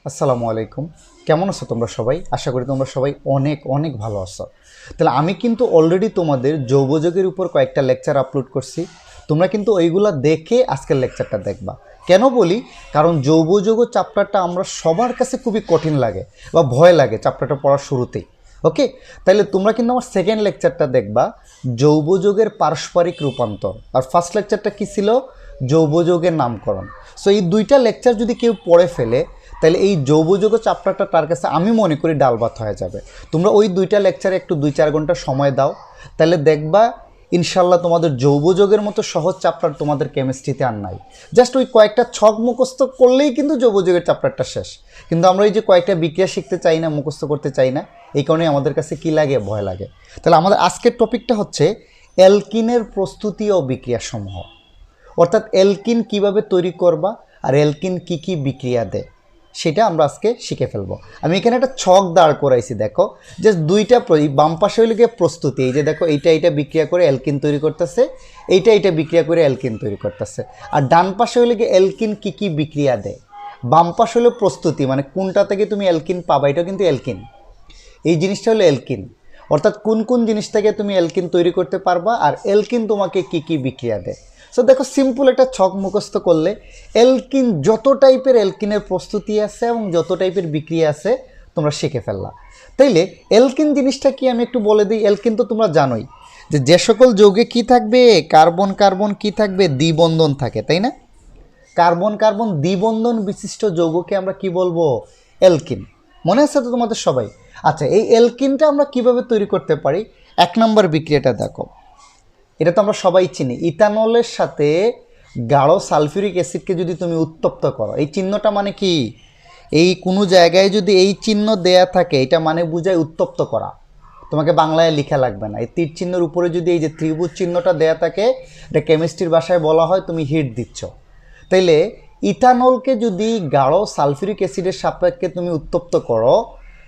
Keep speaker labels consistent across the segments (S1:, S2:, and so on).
S1: আসসালামু আলাইকুম। কেমন আছো তোমরা সবাই? আশা করি তোমরা সবাই অনেক অনেক ভালো আছো। তাহলে আমি কিন্তু অলরেডি তোমাদের যৌগযোগের উপর কয়েকটা লেকচার আপলোড করছি। তোমরা কিন্তু ওইগুলা দেখে আজকের লেকচারটা দেখবা। কেন বলি? কারণ যৌগযোগ চ্যাপ্টারটা আমরা সবার কাছে খুবই কঠিন লাগে বা ভয় লাগে চ্যাপ্টারটা পড়ার শুরুতেই। ওকে, তাহলে তোমরা কিন্তু আমার সেকেন্ড লেকচারটা দেখবা, যৌগযোগের পারস্পরিক রূপান্তর। আর ফার্স্ট লেকচারটা কী ছিল? যৌগযোগের নামকরণ। সো এই দুইটা লেকচার যদি কেউ পড়ে ফেলে তাহলে এই যৌগযোগ চ্যাপ্টারটা তার কাছে আমি মনে করি ডাল ভাত হয়ে যাবে। তোমরা ওই দুইটা লেকচারে একটু 2-4 ঘন্টা সময় দাও, তাহলে দেখবা ইনশাল্লাহ তোমাদের যৌগযোগের মতো সহজ চ্যাপ্টার তোমাদের কেমিস্ট্রিতে আর নাই। জাস্ট ওই কয়েকটা ছক মুখস্থ করলেই কিন্তু যৌগযোগের চ্যাপ্টারটা শেষ। কিন্তু আমরা এই যে কয়েকটা বিক্রিয়া শিখতে চাই না, মুখস্থ করতে চাই না, এই কারণে আমাদের কাছে কী লাগে? ভয় লাগে। তাহলে আমাদের আজকের টপিকটা হচ্ছে অ্যালকিনের প্রস্তুতি ও বিক্রিয়াসমূহ, অর্থাৎ অ্যালকিন কীভাবে তৈরি করবা আর অ্যালকিন কী কী বিক্রিয়া দেয় সেটা আমরা আজকে শিখে ফেলবো। আমি এখানে একটা ছক দাঁড় করাইছি, দেখো জাস্ট দুইটা বাম পাশে হইলে গিয়ে প্রস্তুতি, এই যে দেখো এইটা বিক্রিয়া করে অ্যালকিন তৈরি করতেছে, এইটা বিক্রিয়া করে অ্যালকিন তৈরি করতেছে। আর ডান পাশে হইলে গিয়ে অ্যালকিন কী কী বিক্রিয়া দেয়। বাম পাশে হলো প্রস্তুতি, মানে কোনটা থেকে তুমি অ্যালকিন পাবা, এটা কিন্তু অ্যালকিন। এই জিনিসটা হলো অ্যালকিন, অর্থাৎ কোন কোন জিনিস থেকে তুমি অ্যালকিন তৈরি করতে পারবা আর অ্যালকিন তোমাকে কী কী বিক্রিয়া দেয়। সো দেখো সিম্পল একটা ছক মুখস্থ করলে অ্যালকিন যত টাইপের অ্যালকিনের প্রস্তুতি আছে এবং যত টাইপের বিক্রিয়া আছে তোমরা শিখে ফেললা। তাইলে অ্যালকিন জিনিসটা কি আমি একটু বলে দিই। অ্যালকিন তো তোমরা জানোই যে সকল যৌগে কি থাকবে, কার্বন কার্বন কি থাকবে, দ্বিবন্ধন থাকে, তাই না? কার্বন কার্বন দ্বিবন্ধন বিশিষ্ট যৌগকে আমরা কি বলবো? অ্যালকিন। মনে আছে তো তোমাদের সবাই? আচ্ছা, এই অ্যালকিনটা আমরা কিভাবে তৈরি করতে পারি? 1 নম্বর বিক্রিয়াটা দেখো, এটা তো আমরা সবাই চিনি। ইথানলের সাথে গাঢ় সালফিউরিক অ্যাসিডকে যদি তুমি উত্তপ্ত করো, এই চিহ্নটা মানে কি? এই কোনো জায়গায় যদি এই চিহ্ন দেয়া থাকে, এটা মানে বোঝায় উত্তপ্ত করা। তোমাকে বাংলায় লেখা লাগবে না। এই তীর চিহ্নের উপরে যদি এই যে ত্রিভুজ চিহ্নটা দেয়া থাকে, এটা কেমিস্ট্রির ভাষায় বলা হয় তুমি হিট দিচ্ছ। তাইলে ইথানলকে যদি গাঢ় সালফিউরিক অ্যাসিডের সাপেক্ষে তুমি উত্তপ্ত করো,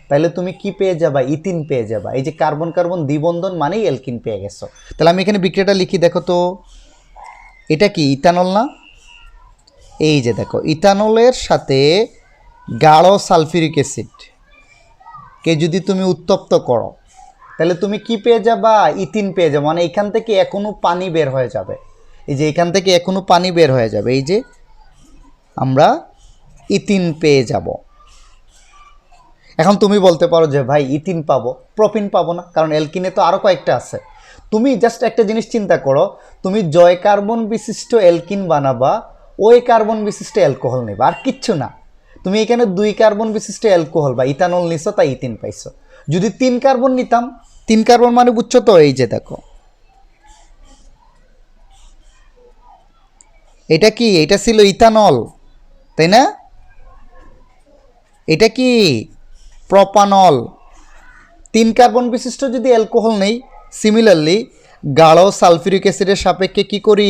S1: তাহলে তুমি কি পেয়ে যাবা? ইথিন পেয়ে যাবা। এই যে কার্বন কার্বন দ্বিবন্ধন মানেই অ্যালকিন পেয়ে গেছো। তাহলে আমি এখানে বিক্রিয়াটা লিখি, দেখো তো এটা কি ইথানল না? এই যে দেখো, ইথানলের সাথে গাঢ় সালফিউরিক অ্যাসিড কে যদি তুমি উত্তপ্ত করো, তাহলে তুমি কি পেয়ে যাবা? ইথিন পেয়ে যাবে। মানে এখান থেকে এখনো পানি বের হয়ে যাবে। এই যে এখান থেকে এখনো পানি বের হয়ে যাবে, এই যে আমরা ইথিন পেয়ে যাব। এখন তুমি বলতে পারো যে ভাই ইথিন পাবো, প্রোপিন পাবো না, কারণ অ্যালকিনে তো আরও কয়েকটা আছে। তুমি জাস্ট একটা জিনিস চিন্তা করো, তুমি জয় কার্বন বিশিষ্ট অ্যালকিন বানাবা, ওই কার্বন বিশিষ্ট অ্যালকোহল নেবা, আর কিচ্ছু না। তুমি এখানে 2 কার্বন বিশিষ্ট অ্যালকোহল বা ইথানল নিছো, তাই ইথিন পাইছো। যদি 3 কার্বন নিতাম, 3 কার্বন মানে বুঝছো তো, এই যে দেখো এটা কি? এটা ছিল ইথানল, তাই না? এটা কি? প্রোপানল। 3 কার্বন বিশিষ্ট যদি অ্যালকোহল নেই, সিমিলারলি গাঢ় সালফিউরিক অ্যাসিডের সাপেক্ষে কি করি?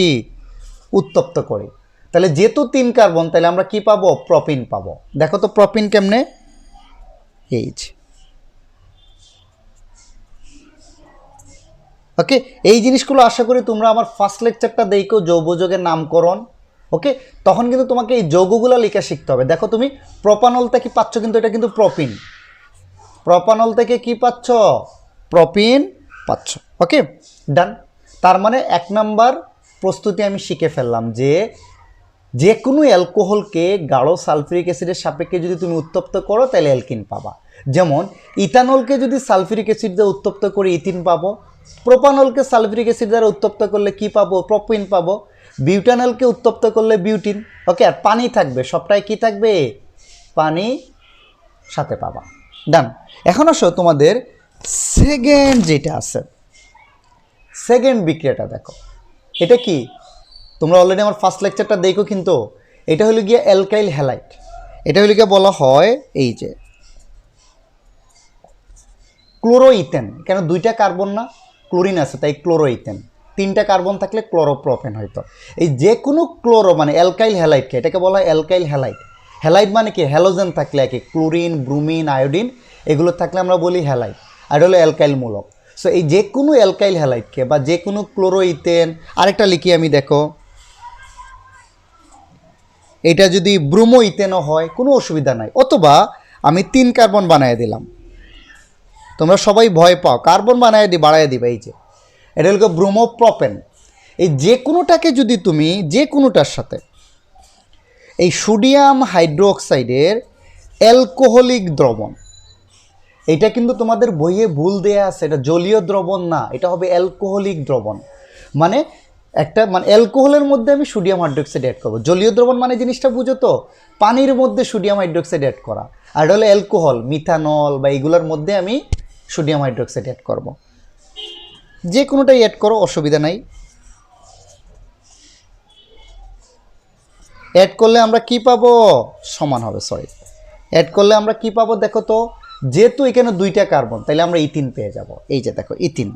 S1: উত্তপ্ত করি। তাহলে যেহেতু 3 কার্বন, তাহলে আমরা কি পাবো? প্রোপিন পাবো। দেখো তো প্রোপিন কেমনে? এইচ। ওকে, এই জিনিসগুলো আশা করি তোমরা আমার ফার্স্ট লেকচারটা দেখো, যৌগযোগের নামকরণ। ওকে, তখন কিন্তু তোমাকে এই যৌগগুলো লেখা শিখতে হবে। দেখো তুমি প্রোপানল থেকে পাচ্ছ, কিন্তু এটা কিন্তু প্রোপিন। প্রোপানল থেকে কি পাচ্ছ? প্রোপিন পাচ্ছ। ওকে, ডান। তার মানে 1 নাম্বার প্রস্তুতি আমি শিখে ফেললাম যে কোনো অ্যালকোহলকে গাঢ় সালফিউরিক অ্যাসিডের সাপেক্ষে যদি তুমি উত্তপ্ত করো, তাহলে অ্যালকিন পাবা। যেমন ইথানলকে যদি সালফিউরিক অ্যাসিড দ্বারা উত্তপ্ত করে ইথিন পাবো, প্রোপানলকে সালফিউরিক অ্যাসিড দ্বারা উত্তপ্ত করলে কি পাবো? প্রোপিন পাবো। বিউটানলকে উত্তপ্ত করলে বিউটিন। ওকে, আর পানি থাকবে, সবটাই কি থাকবে? পানি সাথে পাবা। ডান। এখন আসো তোমাদের সেকেন্ড যেটা আছে, সেকেন্ড বিক্রিয়াটা দেখো। এটা কি? তোমরা অলরেডি আমার ফার্স্ট লেকচারটা দেখো, কিন্তু এটা হলো গিয়ে অ্যালকাইল হ্যালাইড। এটা হলো গিয়ে বলা হয় এই যে ক্লোরোইথেন। কেন? 2টা কার্বন না, ক্লোরিন আছে, তাই ক্লোরোইথেন। 3টা কার্বন থাকলে ক্লোরোপ্রোপেন হয়তো। এই যে কোনো ক্লোরো মানে অ্যালকাইল হ্যালাইডকে, এটাকে বলা হয় অ্যালকাইল হ্যালাইড। হ্যালাইড মানে কি? হ্যালোজেন থাকলে, একে ক্লোরিন, ব্রুমিন, আয়োডিন এগুলো থাকলে আমরা বলি হ্যালাইড, আর হলো অ্যালকাইল মূলক। সো এই যে কোনো অ্যালকাইল হ্যালাইডকে বা যে কোনো ক্লোরোইথেন, আরেকটা লিখি আমি, দেখো এটা যদি ব্রোমো ইথেনও হয় কোনো অসুবিধা নাই, অথবা আমি 3 কার্বন বানিয়ে দিলাম। তোমরা সবাই ভয় পাও, কার্বন বাড়াই দিবে। এই যে এটা হলো ব্রোমো প্রপেন। এই যে কোনোটাকে যদি তুমি যে কোনোটার সাথে এই সোডিয়াম হাইড্রোক্সাইডের অ্যালকোহলিক দ্রবণ, এটা কিন্তু তোমাদের বইয়ে ভুল দেয়া আছে, এটা জলীয় দ্রবণ না, এটা হবে অ্যালকোহলিক দ্রবণ। মানে একটা মানে অ্যালকোহলের মধ্যে আমি সোডিয়াম হাইড্রোক্সাইড অ্যাড করবো। জলীয় দ্রবণ মানে জিনিসটা বুঝো তো, পানির মধ্যে সোডিয়াম হাইড্রোক্সাইড অ্যাড করা, আর এটা হলো অ্যালকোহল, মিথানল বা এইগুলোর মধ্যে আমি সোডিয়াম হাইড্রোক্সাইড অ্যাড করব। যে কোনোটাই অ্যাড করো, অসুবিধা নাই। অ্যাড করলে আমরা কি পাবো? সমান হবে, সরি। অ্যাড করলে আমরা কি পাবো দেখো তো, যেহেতু এখানে 2টা কার্বন, তাহলে আমরা ইথিন পেয়ে যাব। এই যে দেখো ইথিন।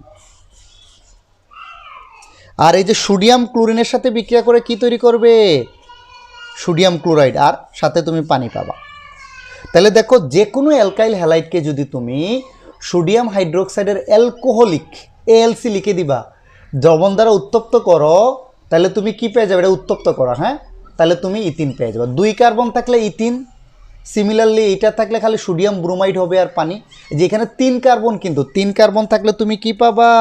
S1: আর এই যে সোডিয়াম ক্লোরিনের সাথে বিক্রিয়া করে কি তৈরি করবে? সোডিয়াম ক্লোরাইড, আর সাথে তুমি পানি পাবা। তাহলে দেখো যে কোনো অ্যালকাইল হ্যালাইডকে যদি তুমি সোডিয়াম হাইড্রোক্সাইডের অ্যালকোহলিক এএলসি লিখে দিবা, দ্রবণ দ্বারা উত্তপ্ত করো, তাহলে তুমি কি পেয়ে যাবে? এটা উত্তপ্ত করা, হ্যাঁ, তাহলে তুমি ইথিন পেয়ে যাবে। 2 কার্বন থাকলে ইথিন, সিমিলারলি এটা থাকলে খালি সোডিয়াম ব্রোমাইড হবে আর পানি। যেখানে 3 কার্বন, কিন্তু 3 কার্বন থাকলে তুমি কি পাবা?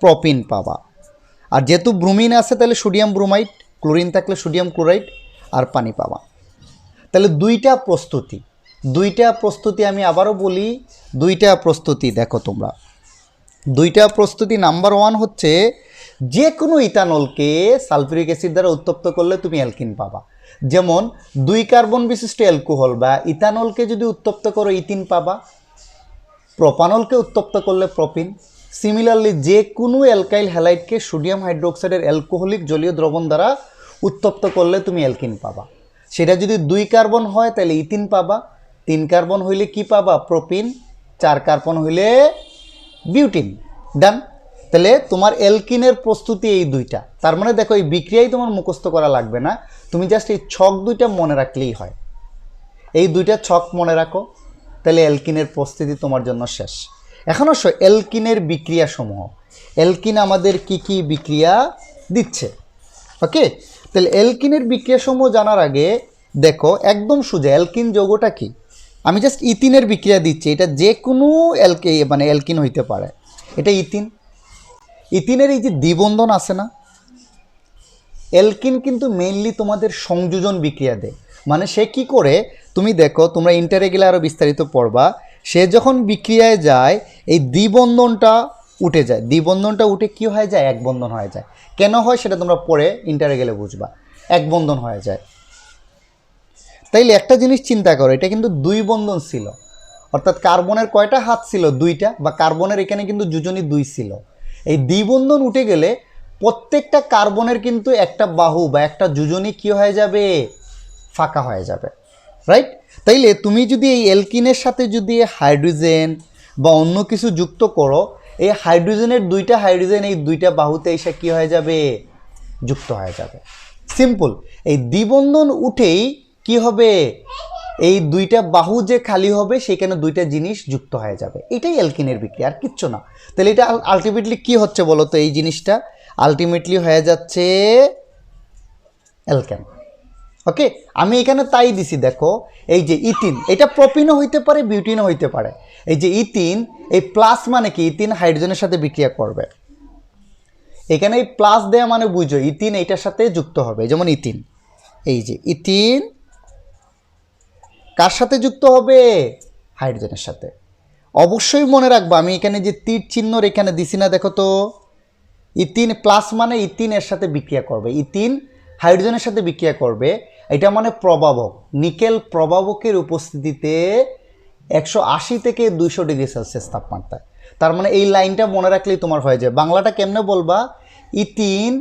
S1: প্রপিন পাবা। আর যেহেতু ব্রোমিন আছে তাহলে সোডিয়াম ব্রোমাইড, ক্লোরিন থাকলে সোডিয়াম ক্লোরাইড আর পানি পাবা। তাহলে 2টা প্রস্তুতি আমি আবারও বলি, 2টা প্রস্তুতি দেখো তোমরা। 2টা প্রস্তুতি, নাম্বার 1 হচ্ছে যে কোনো ইথানলকে সালফিউরিক অ্যাসিড দ্বারা উত্তপ্ত করলে তুমি অ্যালকিন পাবা। যেমন 2 কার্বন বিশিষ্ট অ্যালকোহল বা ইথানলকে যদি উত্তপ্ত করো ইথিন পাবা, প্রোপানলকে উত্তপ্ত করলে প্রপিন। সিমিলারলি যে কোনো অ্যালকাইল হ্যালাইডকে সোডিয়াম হাইড্রোক্সাইডের অ্যালকোহলিক জলীয় দ্রবণ দ্বারা উত্তপ্ত করলে তুমি অ্যালকিন পাবা। সেটা যদি 2 কার্বন হয় তাহলে ইথিন পাবা, 3 কার্বন হইলে কি পাবা? প্রপিন, 4 কার্বন হইলে বিউটিন। ডান। তাহলে তোমার অ্যালকিনের প্রস্তুতি এই 2টা। তার মানে দেখো এই বিক্রিয়াই তোমার মুখস্থ করা লাগবে না, তুমি জাস্ট এই ছক 2টা মনে রাখলেই হয়। এই 2টা ছক মনে রাখো, তাহলে অ্যালকিনের প্রস্তুতি তোমার জন্য শেষ। এখন আসো অ্যালকিনের বিক্রিয়াসমূহ। অ্যালকিন আমাদের কি কি বিক্রিয়া দিচ্ছে, ওকে? তাহলে অ্যালকিনের বিক্রিয়াসমূহ জানার আগে দেখো একদম সোজা, অ্যালকিন যৌগটা কি? আমি জাস্ট ইথিনের বিক্রিয়া দিচ্ছি, এটা যে কোনো অ্যালকিন হইতে পারে। এটা ইথিন। ইথিনের এই যে দ্বিবন্ধন আছে না, অ্যালকিন কিন্তু মেইনলি তোমাদের সংযোজন বিক্রিয়া দেয়। মানে সে কি করে, তুমি দেখো, তোমরা ইন্টারে গেলে আরও বিস্তারিত পড়বা। সে যখন বিক্রিয়ায় যায় এই দ্বিবন্ধনটা উঠে যায়, দ্বিবন্ধনটা উঠে কি হয়ে যায়? এক বন্ধন হয়ে যায়। কেন হয় সেটা তোমরা পরে ইন্টারে গেলে বুঝবা, এক বন্ধন হয়ে যায়। তাইলে একটা জিনিস চিন্তা করো, এটা কিন্তু 2 বন্ধন ছিল, অর্থাৎ কার্বনের কয়টা হাত ছিল? 2টা, বা কার্বনের এখানে কিন্তু যোজনী 2 ছিল। এই দ্বিবন্ধন উঠে গেলে প্রত্যেকটা কার্বনের কিন্তু একটা বাহু বা একটা যোজনী কি হয়ে যাবে? ফাঁকা হয়ে যাবে, রাইট? তাইলে তুমি যদি এই অ্যালকিনের সাথে যদি হাইড্রোজেন বা অন্য কিছু যুক্ত করো, এই হাইড্রোজেনের 2টা হাইড্রোজেন এই 2টা বাহুতে এসে কি হয়ে যাবে? যুক্ত হয়ে যাবে। সিম্পল। এই দ্বিবন্ধন উঠেই কি হবে? এই 2টা বাহু যে খালি হবে সেখানে 2টা জিনিস যুক্ত হয়ে যাবে। এটাই অ্যালকিনের বিক্রিয়া, আর কিচ্ছু না। তাহলে এটা আলটিমেটলি কি হচ্ছে বলো তো? এই জিনিসটা আলটিমেটলি হয়ে যাচ্ছে অ্যালকেন, ওকে? আমি এখানে তাই দিছি, দেখো এই যে ইথিন, এটা প্রপিনও হইতে পারে, বিউটিনও হইতে পারে। এই যে ইথিন, এই প্লাস মানে কি? ইথিন হাইড্রোজেনের সাথে বিক্রিয়া করবে। এখানে এই প্লাস দেয়া মানে বুঝো ইথিন এইটার সাথে যুক্ত হবে। যেমন ইথিন, এই যে ইথিন কার সাথে যুক্ত হবে? হাইড্রোজেনের সাথে। অবশ্যই মনে রাখবা, আমি এখানে যে তীর চিহ্ন এখানে দিছি না, দেখো তো, ইথিন প্লাস মানে ইথিন এর সাথে বিক্রিয়া করবে, ইথিন হাইড্রোজেনের সাথে বিক্রিয়া করবে। এটা মানে প্রভাবক, নিকেল প্রভাবকের উপস্থিতিতে 180 থেকে 200 ডিগ্রি সেলসিয়াস তাপমাত্রায়। তার মানে এই লাইনটা মনে রাখলেই তোমার হয়ে যায়। বাংলাটা কেমনে বলবা? ইথিন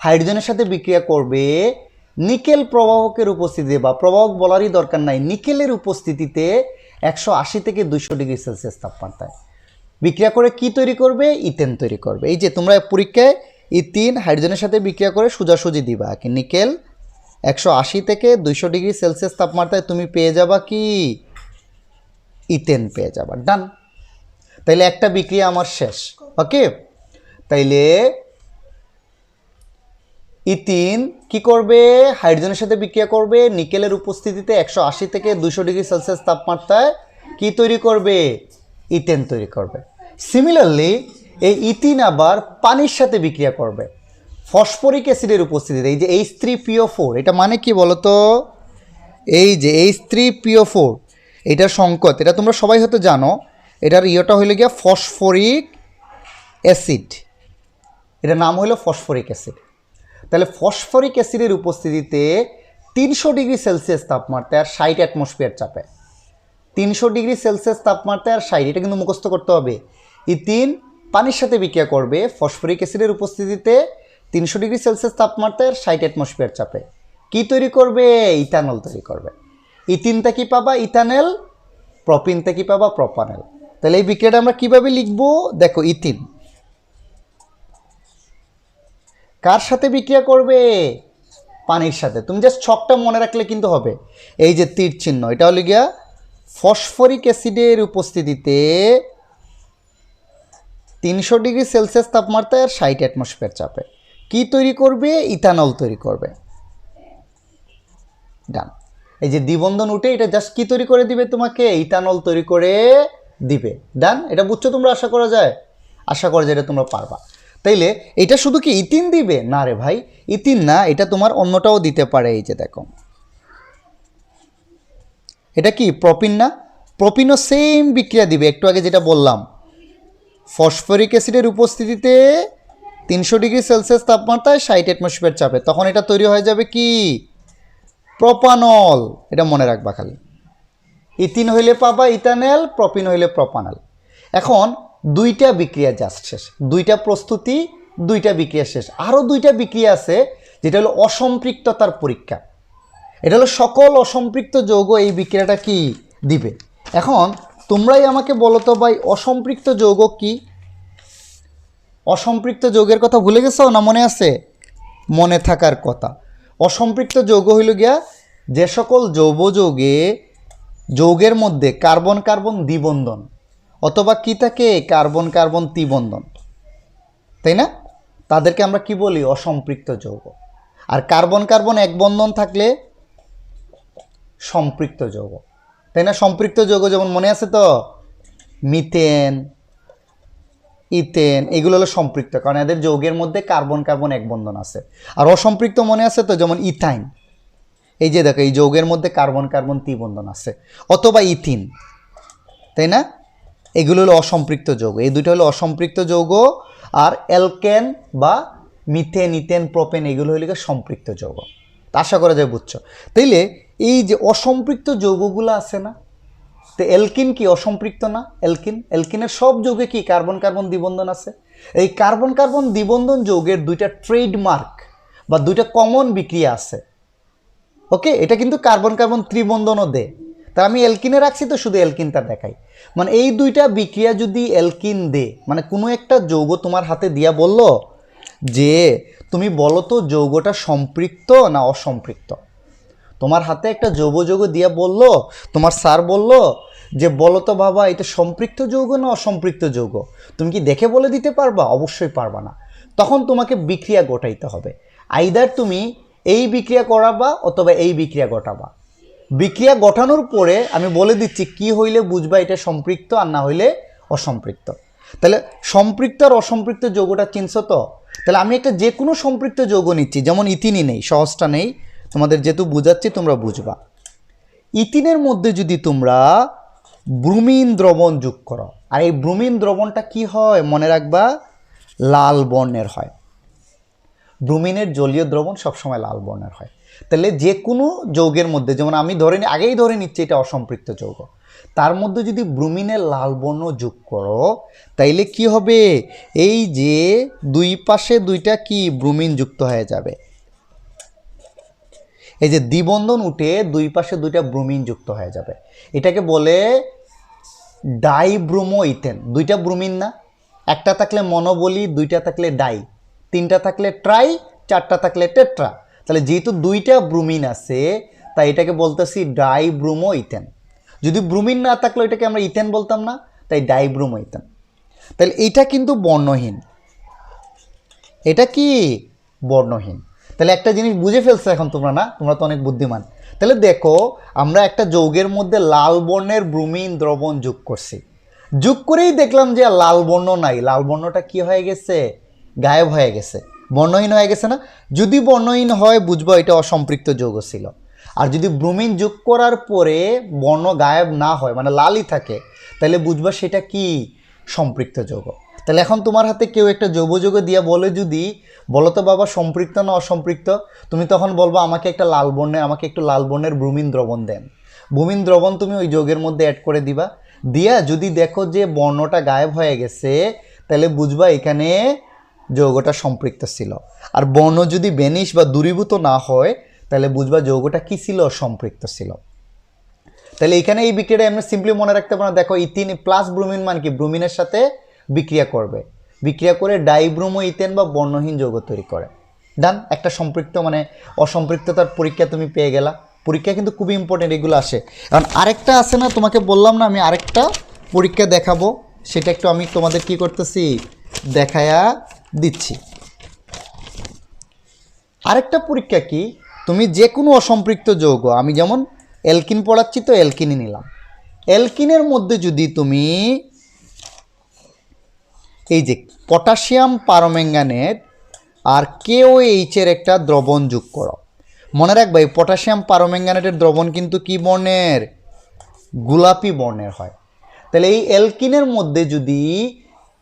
S1: হাইড্রোজেনের সাথে বিক্রিয়া করবে নিকেল প্রভাবকের উপস্থিতিতে, বা প্রভাবক বলারই দরকার নাই, নিকেলের উপস্থিতিতে 180 থেকে 200 ডিগ্রি সেলসিয়াস তাপমাত্রায় বিক্রিয়া করে কি তৈরি করবে? ইথেন তৈরি করবে। এই যে তোমরা পরীক্ষায় ইথিন হাইড্রোজেনের সাথে বিক্রিয়া করে সোজাসুজি দিবা কি নিকেল 180 থেকে 200 ডিগ্রি সেলসিয়াস তাপমাত্রায় তুমি পেয়ে যাবা কি? ইথেন পেয়ে যাবা। ডান। তাইলে একটা বিক্রিয়া আমার শেষ, ওকে? তাইলে ইথিন কি করবে, হাইড্রোজেনের সাথে বিক্রিয়া করবে, নিকেলের উপস্থিতিতে 180 থেকে 200 ডিগ্রি সেলসিয়াস তাপমাত্রায় কি তৈরি করবে, ইথেন তৈরি করবে। সিমিলারলি এই ইথিন আবার পানির সাথে বিক্রিয়া করবে ফসফরিক অ্যাসিডের উপস্থিতিতে। এই যে H3PO4, এটা মানে কি বলতো, এই যে H3PO4 এটার সংকেত, এটা তোমরা সবাই হয়তো জানো, এটার ইয়েটা হইলে গিয়া ফসফরিক অ্যাসিড, এটার নাম হলো ফসফরিক অ্যাসিড। তাহলে ফসফরিক অ্যাসিডের উপস্থিতিতে 300 ডিগ্রি সেলসিয়াস তাপমাত্রায় আর 60 অ্যাটমসফিয়ার চাপে, 300 ডিগ্রি সেলসিয়াস তাপমাত্রায় আর 60, এটা কিন্তু মুখস্থ করতে হবে। ইথিন পানির সাথে বিক্রিয়া করবে ফসফরিক অ্যাসিডের উপস্থিতিতে 300 ডিগ্রি সেলসিয়াস তাপমাত্রায় আর 60 অ্যাটমসফিয়ার চাপে, কি তৈরি করবে, ইথানল তৈরি করবে। ইথিনটা কি পাবা, ইথানেল, প্রপিনটা কি পাবা, প্রপানেল। তাহলে এই বিক্রিয়াটা আমরা কিভাবে লিখবো, দেখো ইথিন কার সাথে বিক্রিয়া করবে, পানির সাথে। তুমি জাস্ট ছকটা মনে রাখলে কিন্তু হবে। এই যে তীর চিহ্ন, এটা হলো গিয়া ফসফরিক অ্যাসিডের উপস্থিতিতে 300 ডিগ্রি সেলসিয়াস তাপমাত্রায় আর 60 অ্যাটমসফিয়ার চাপে কি তৈরি করবে, ইথানল তৈরি করবে। ডান। এই যে দ্বিবন্ধন উঠে এটা জাস্ট কি তৈরি করে দিবে তোমাকে, ইথানল তৈরি করে দিবে। ডান, এটা বুঝছো তোমরা, আশা করা যায়, আশা করা যায় এটা তোমরা পারবা। তাইলে এটা শুধু কি ইথিন দিবে, না রে ভাই, ইথিন না, এটা তোমার অন্যটাও দিতে পারে। এই যে দেখো, এটা কি প্রপিন না, প্রপিনও সেম বিক্রিয়া দিবে, একটু আগে যেটা বললাম, ফসফরিক অ্যাসিডের উপস্থিতিতে 300 ডিগ্রি সেলসিয়াস তাপমাত্রায় 60 অ্যাটমসফিয়ার চাপে, তখন এটা তৈরি হয়ে যাবে কি, প্রপানল। এটা মনে রাখবা খালি, ইথিন হইলে পাবা ইথানেল, প্রপিন হইলে প্রপানল। এখন দুইটা বিক্রিয়া জাস্ট শেষ, দুইটা প্রস্তুতি, দুইটা বিক্রিয়া শেষ। আরও দুইটা বিক্রিয়া আছে যেটা হলো অসম্পৃক্ততার পরীক্ষা। এটা হলো সকল অসম্পৃক্ত যৌগ এই বিক্রিয়াটা কি দিবে। এখন তোমরাই আমাকে বলো তো ভাই, অসম্পৃক্ত যৌগ কি, অসম্পৃক্ত যৌগের কথা ভুলে গেছো না মনে আছে, মনে থাকার কথা। অসম্পৃক্ত যৌগ হইল গিয়া যে সকল জৈব যৌগে, যৌগের মধ্যে কার্বন কার্বন দ্বিবন্ধন অথবা কি থাকে, কার্বন কার্বন ত্রিবন্ধন, তাই না, তাদেরকে আমরা কি বলি, অসম্পৃক্ত যৌগ। আর কার্বন কার্বন এক বন্ধন থাকলে সম্পৃক্ত যৌগ, তাই না। সম্পৃক্ত যৌগ যেমন মনে আছে তো, মিথেন, ইথেন, এগুলো হলো সম্পৃক্ত, কারণ এদের যৌগের মধ্যে কার্বন কার্বন এক বন্ধন আছে। আর অসম্পৃক্ত মনে আছে তো, যেমন ইথাইন, এই যে দেখো এই যৌগের মধ্যে কার্বন কার্বন ত্রিবন্ধন আছে, অথবা ইথিন, তাই না, এগুলো হলো অসম্পৃক্ত যৌগ। এই দুটো হলো অসম্পৃক্ত যৌগ। আর অ্যালকেন বা মিথেন, ইথেন, প্রোপেন, এগুলো হলো সম্পৃক্ত যৌগ। আশা করা যায় বুঝছো। তাইলে এই যে অসম্পৃক্ত যৌগগুলো আছে না, তো অ্যালকিন কি অসম্পৃক্ত না, অ্যালকিনের সব যৌগে কি কার্বন কার্বন দ্বিবন্ধন আছে। এই কার্বন কার্বন দ্বিবন্ধন যৌগের দুইটা ট্রেডমার্ক বা দুইটা কমন বিক্রিয়া আছে। ওকে, এটা কিন্তু কার্বন কার্বন ত্রিবন্ধনও দেয়। তা আমি অ্যালকিনে রাখছি তো শুধু অ্যালকিনটা দেখাই। মানে এই দুইটা বিক্রিয়া যদি অ্যালকিন দে, মানে কোনো একটা যৌগ তোমার হাতে দিয়া বললো যে তুমি বলো তো যৌগটা সম্পৃক্ত না অসম্পৃক্ত, তোমার হাতে একটা যৌগ দিয়া বললো, তোমার স্যার বললো যে বলো তো বাবা এটা সম্পৃক্ত যৌগ না অসম্পৃক্ত যৌগ, তুমি কি দেখে বলে দিতে পারবা, অবশ্যই পারবা না। তখন তোমাকে বিক্রিয়া ঘটাইতে হবে, আইদার তুমি এই বিক্রিয়া করাবা অথবা এই বিক্রিয়া ঘটাবা। বিক্রিয়া গঠানোর পরে আমি বলে দিচ্ছি কি হইলে বুঝবা এটা সম্পৃক্ত আর না হইলে অসম্পৃক্ত। তাহলে সম্পৃক্ত আর অসম্পৃক্ত যৌগটা চিনছো তো। তাহলে আমি একটা যে কোনো সম্পৃক্ত যৌগ নিচ্ছি, যেমন ইথিনই নেই, সহজটা নেই, তোমাদের যেহেতু বুঝাচ্ছি তোমরা বুঝবা। ইথিনের মধ্যে যদি তোমরা ব্রোমিন দ্রবণ যোগ করো, আর এই ব্রোমিন দ্রবণটা কি হয় মনে রাখবা, লাল বর্ণের হয়। ব্রোমিনের জলীয় দ্রবণ সবসময় লাল বর্ণের হয়। তাহলে যে কোনো যৌগের মধ্যে, যেমন আমি আগেই ধরে নিচ্ছি এটা অসম্পৃক্ত যৌগ, তার মধ্যে যদি ব্রোমিনের লাল বর্ণ যোগ করো তাইলে কি হবে, এই যে দুই পাশে দুইটা কি ব্রোমিন যুক্ত হয়ে যাবে। এই যে দ্বিবন্ধন উঠে দুই পাশে দুইটা ব্রোমিন যুক্ত হয়ে যাবে, এটাকে বলে ডাইব্রোমো ইথেন। দুইটা ব্রোমিন না, একটা থাকলে মনো বলি, দুইটা থাকলে ডাই, তিনটা থাকলে ট্রাই, চারটা থাকলে টেট্রা। তাহলে যেহেতু দুইটা ব্রোমিন আছে তাই এটাকে বলতেছি ডাইব্রোমো ইথেন। যদি ব্রোমিন না থাকলে এটাকে আমরা ইথেন বলতাম না, তাই ডাইব্রোমো ইথেন। তাহলে এটা কিন্তু বর্ণহীন, এটা কি বর্ণহীন। তাহলে একটা জিনিস বুঝে ফেলছো এখন তোমরা, না? তোমরা তো অনেক বুদ্ধিমান। তাহলে দেখো, আমরা একটা যৌগের মধ্যে লাল বর্ণের ব্রোমিন দ্রবণ যোগ করছি, যোগ করেই দেখলাম যে লাল বর্ণ নাই, লাল বর্ণটা কি হয়ে গেছে? গায়েব হয়ে গেছে, বর্ণহীন হয়ে গেছে না? যদি বর্ণহীন হয় বুঝবো এটা অসম্পৃক্ত যৌগ ছিল। আর যদি ব্রোমিন যোগ করার পরে বর্ণ গায়েব না হয়, মানে লালই থাকে, তাহলে বুঝবা সেটা কি? সম্পৃক্ত যৌগ। তাহলে এখন তোমার হাতে কেউ একটা জৈব যৌগ দিয়ে বলে, যদি বলো তো বাবা সম্পৃক্ত না অসম্পৃক্ত, তুমি তখন বলবো আমাকে একটা লাল বর্ণের ব্রোমিন দ্রবণ দেন। ব্রোমিন দ্রবণ তুমি ওই যৌগের মধ্যে অ্যাড করে দিবা, দিয়া যদি দেখো যে বর্ণটা গায়েব হয়ে গেছে, তাহলে বুঝবা এখানে যৌগটা সম্পৃক্ত ছিল। আর বর্ণ যদি বেনিশ বা দূরীভূত না হয়, তাহলে বুঝবা যৌগটা কি ছিল? সম্পৃক্ত ছিল। তাহলে এখানে এই বিক্রিয়াটা আমরা সিম্পলি মনে রাখতে পারো। দেখো, ইথিন প্লাস ব্রোমিন মানে কি? ব্রোমিনের সাথে বিক্রিয়া করবে, বিক্রিয়া করে ডাইব্রোমো ইথেন বা বর্ণহীন যৌগ তৈরি করে। ডান, একটা সম্পৃক্ত মানে অসম্পৃক্ততার পরীক্ষা তুমি পেয়ে গেলা। পরীক্ষা কিন্তু খুবই ইম্পর্টেন্ট, এগুলো আসে। কারণ আরেকটা আছে না, তোমাকে বললাম না আমি আরেকটা পরীক্ষা দেখাবো, সেটা একটু আমি তোমাদের কি করতেছি? দেখায়া দিচ্ছি। আরেকটা পরীক্ষা কি? তুমি যে কোনো অসম্পৃক্ত যৌগ, আমি যেমন অ্যালকিন পড়াচ্ছি তো অ্যালকিনই নিলাম, অ্যালকিনের মধ্যে যদি তুমি এই যে পটাশিয়াম পারম্যাঙ্গানেট আর KOH এর একটা দ্রবণ যোগ করো, মনে রাখবা এই পটাশিয়াম পারম্যাঙ্গানেটের দ্রবণ কিন্তু কি বর্ণের? গোলাপি বর্ণের হয়। তাহলে এই অ্যালকিনের মধ্যে যদি,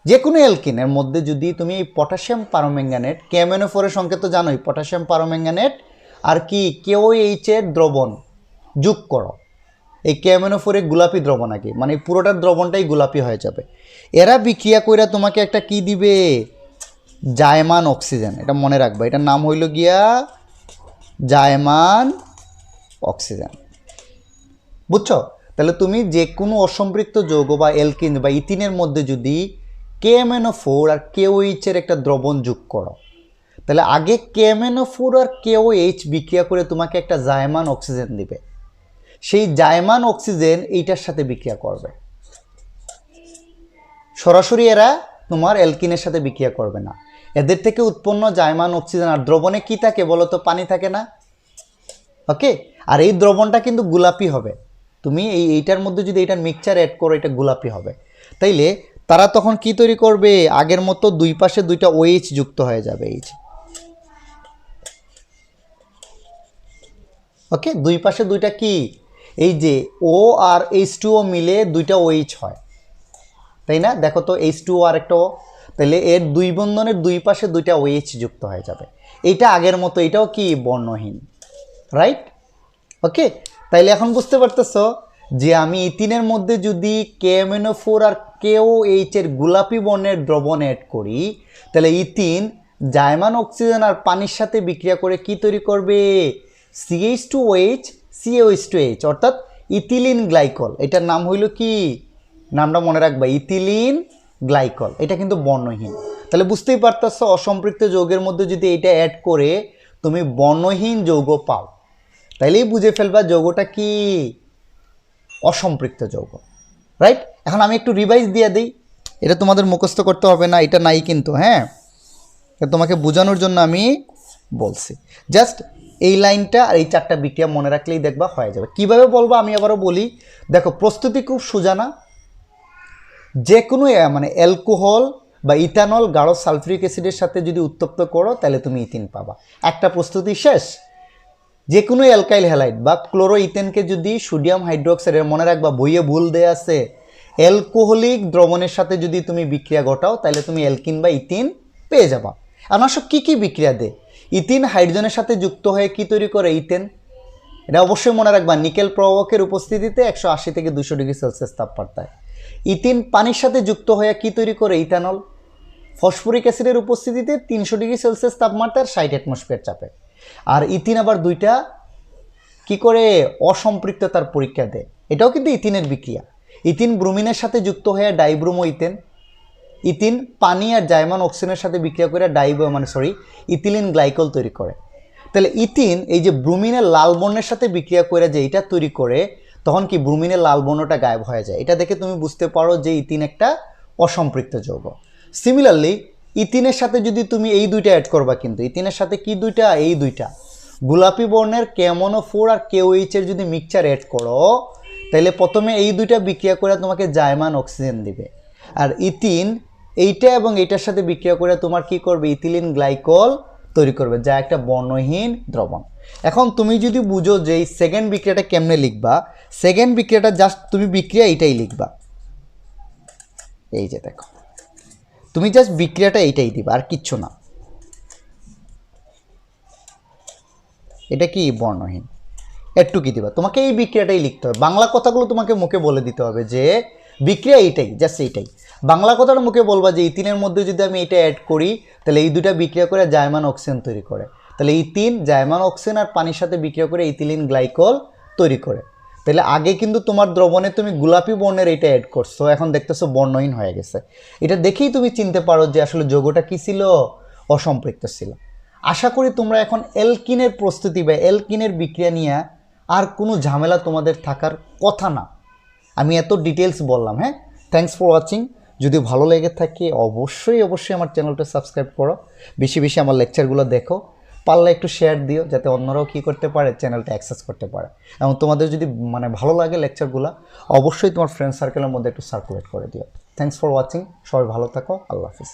S1: যে কোনো অ্যালকিনের মধ্যে যদি তুমি এই পটাশিয়াম পারম্যাঙ্গানেট, KMNO4 এর সংকেত তো জানোই, পটাশিয়াম পারম্যাঙ্গানেট আর কি KOH এর দ্রবণ যোগ করো, এই KMNO4 এর গোলাপি দ্রবণ আগে, মানে পুরোটার দ্রবণটাই গোলাপি হয়ে যাবে। এরা বিক্রিয়া কইরা তোমাকে একটা কি দিবে? জায়মান অক্সিজেন। এটা মনে রাখবা, এটার নাম হইল গিয়া জায়মান অক্সিজেন। বুঝছো? তাহলে তুমি যে কোনো অসম্পৃক্ত যৌগ বা অ্যালকিন বা ইথিনের মধ্যে যদি KMNO4 আর KOH এর একটা দ্রবণ যোগ করো, তাহলে আগে KMNO4 আর KOH বিক্রিয়া করে তোমাকে একটা জায়মান অক্সিজেন দিবে। সেই জায়মান অক্সিজেন এইটার সাথে বিক্রিয়া করবে, সরাসরি এরা তোমার অ্যালকিনের সাথে বিক্রিয়া করবে না। এদের থেকে উৎপন্ন জায়মান অক্সিজেন, আর দ্রবণে কি থাকে বলো তো? পানি থাকে না? ওকে, আর এই দ্রবণটা কিন্তু গোলাপি হবে। তুমি এইটার মধ্যে যদি এইটার মিক্সচার অ্যাড করো, এটা গোলাপি হবে। তাইলে তারা তখন কি তৈরি করবে? আগের মতো দুই পাশে দুইটা OH যুক্ত হয়ে যাবে, এই যে। ওকে, দুই পাশে দুইটা কি? এই যে O আর H2O মিলে দুইটা OH হয়, তাই না? দেখো তো, H2O আর একটা O, তাহলে এর দুই বন্ধনের দুই পাশে দুইটা OH যুক্ত হয়ে যাবে। এইটা আগের মতো, এটাও কি? বর্ণহীন, রাইট? ওকে, তাইলে এখন বুঝতে পারতেছো যে আমি ইথিনের মধ্যে যদি KMNO4 আর KOH এর গোলাপি বর্ণের দ্রবণ অ্যাড করি, তাহলে ইথিন জায়মান অক্সিজেন আর পানির সাথে বিক্রিয়া করে কি তৈরি করবে? CH2OH COH2H, অর্থাৎ ইথিলিন গ্লাইকল। এটার নাম হইল কি? নামটা মনে রাখবা, ইথিলিন গ্লাইকল। এটা কিন্তু বর্ণহীন। তাহলে বুঝতেই পারতেছো, অসম্পৃক্ত যৌগের মধ্যে যদি এটা অ্যাড করে তুমি বর্ণহীন যৌগ পাও, তাইলেই বুঝে ফেলবা যৌগটা কি? অসম্পৃক্ত যৌগ, রাইট? এখন আমি একটু রিভাইজ দিয়ে দিই, এটা তোমাদের মুখস্থ করতে হবে না, এটা নাই কিন্তু, হ্যাঁ, তোমাকে বোঝানোর জন্য আমি বলছি। জাস্ট এই লাইনটা আর এই চারটা বিক্রিয়া মনে রাখলেই দেখবা হয়ে যাবে। কিভাবে বলবো আমি আবারও বলি, দেখো প্রস্তুতি খুব সোজা না? যে কোনো মানে অ্যালকোহল বা ইথানল গাঢ় সালফিউরিক অ্যাসিডের সাথে যদি উত্তপ্ত করো, তাহলে তুমি ইথিন পাবা। একটা প্রস্তুতি শেষ। যে কোনো অ্যালকাইল হ্যালাইড বা ক্লোরো ইথেনকে যদি সোডিয়াম হাইড্রোক্সাইডের, মনে রাখবা বইয়ে ভুল দেয়া আছে, অ্যালকোহলিক দ্রবণের সাথে যদি তুমি বিক্রিয়া ঘটাও, তাহলে তুমি অ্যালকিন বা ইথিন পেয়ে যাবা। আর সব কী কী বিক্রিয়া দেয়? ইথিন হাইড্রোজেনের সাথে যুক্ত হয়ে কি তৈরি করে? ইথেন। এটা অবশ্যই মনে রাখবা, নিকেল প্রবাহকের উপস্থিতিতে 180 থেকে 200 ডিগ্রি সেলসিয়াস তাপমাত্রায়। ইথিন পানির সাথে যুক্ত হয়ে কি তৈরি করে? ইথানল। ফসফরিক অ্যাসিডের উপস্থিতিতে 300 ডিগ্রি সেলসিয়াস তাপমাত্রার 60 অ্যাটমসফিয়ার চাপে। আর ইথিন আবার দুইটা কি করে? অসম্পৃক্ততার পরীক্ষা দেয়। এটাও কিন্তু ইথিনের বিক্রিয়া। ইথিন ব্রোমিনের সাথে যুক্ত হয়ে ডাইব্রোমো ইথেন। ইথিন পানি আর জাইমান অক্সিজেনের সাথে বিক্রিয়া করে ইথিলিন গ্লাইকল তৈরি করে। তাহলে ইথিন এই যে ব্রোমিনের লাল বর্ণের সাথে বিক্রিয়া করে যে এটা তৈরি করে, তখন কি ব্রোমিনের লাল বর্ণটা গায়েব হয়ে যায়। এটা দেখে তুমি বুঝতে পারো যে ইথিন একটা অসম্পৃক্ত যৌগ। সিমিলারলি ইথিনের সাথে যদি তুমি এই দুইটা অ্যাড করবা, কিন্তু ইথিনের সাথে কি দুইটা, এই দুইটা গোলাপি বর্ণের KMnO4 আর KOH এর যদি মিক্সচার অ্যাড করো, তাহলে প্রথমে এই দুইটা বিক্রিয়া করে তোমাকে জায়মান অক্সিজেন দিবে। আর ইথিন এইটা এবং এইটার সাথে বিক্রিয়া করে তোমার কি করবে, ইথিলিন গ্লাইকল তৈরি করবে, যা একটা বর্ণহীন দ্রবণ। এখন তুমি যদি বুঝো যে এই সেকেন্ড বিক্রিয়াটা কেমনে লিখবা, সেকেন্ড বিক্রিয়াটা জাস্ট তুমি বিক্রিয়া এইটাই লিখবা, এই যে দেখো তুমি জাস্ট বিক্রিয়াটা এইটাই দিবা, আর কিচ্ছু না। এটা কি বর্ণহীন, একটু কি দিবা, তোমাকে এই বিক্রিয়াটাই লিখতে হবে। বাংলা কথাগুলো তোমাকে মুখে বলে দিতে হবে যে বিক্রিয়া এইটাই, জাস্ট এইটাই। বাংলা কথাটা মুখে বলবা যে ইথিনের মধ্যে যদি আমি এটা অ্যাড করি, তাহলে এই দুটা বিক্রিয়া করে জায়মান অক্সিজেন তৈরি করে, তাহলে ইথিন জায়মান অক্সিজেন আর পানির সাথে বিক্রিয়া করে ইথিলিন গ্লাইকল তৈরি করে। তাহলে আগে কিন্তু তোমার দ্রবণে তুমি গোলাপি বর্ণের এটা অ্যাড করছো, এখন দেখতেছো বর্ণহীন হয়ে গেছে। এটা দেখেই তুমি চিনতে পারো যে আসলে যৌগটা কী ছিল, অসম্পৃক্ত ছিল। আশা করি তোমরা এখন অ্যালকিনের প্রস্তুতি বা অ্যালকিনের বিক্রিয়া নিয়ে আর কোনো ঝামেলা তোমাদের থাকার কথা না। আমি এত ডিটেলস বললাম। হ্যাঁ, থ্যাঙ্কস ফর ওয়াচিং। যদি ভালো লেগে থাকে অবশ্যই আমার চ্যানেলটা সাবস্ক্রাইব করো, বেশি বেশি আমার লেকচারগুলো দেখো, পারলে একটু শেয়ার দিও যাতে অন্যরাও কী করতে পারে, চ্যানেলটা অ্যাক্সেস করতে পারে। এবং তোমাদের যদি ভালো লাগে লেকচারগুলো, অবশ্যই তোমার ফ্রেন্ড সার্কেলের মধ্যে একটু সার্কুলেট করে দিও। থ্যাঙ্কস ফর ওয়াচিং, সবাই ভালো থাকো, আল্লাহ হাফিজ।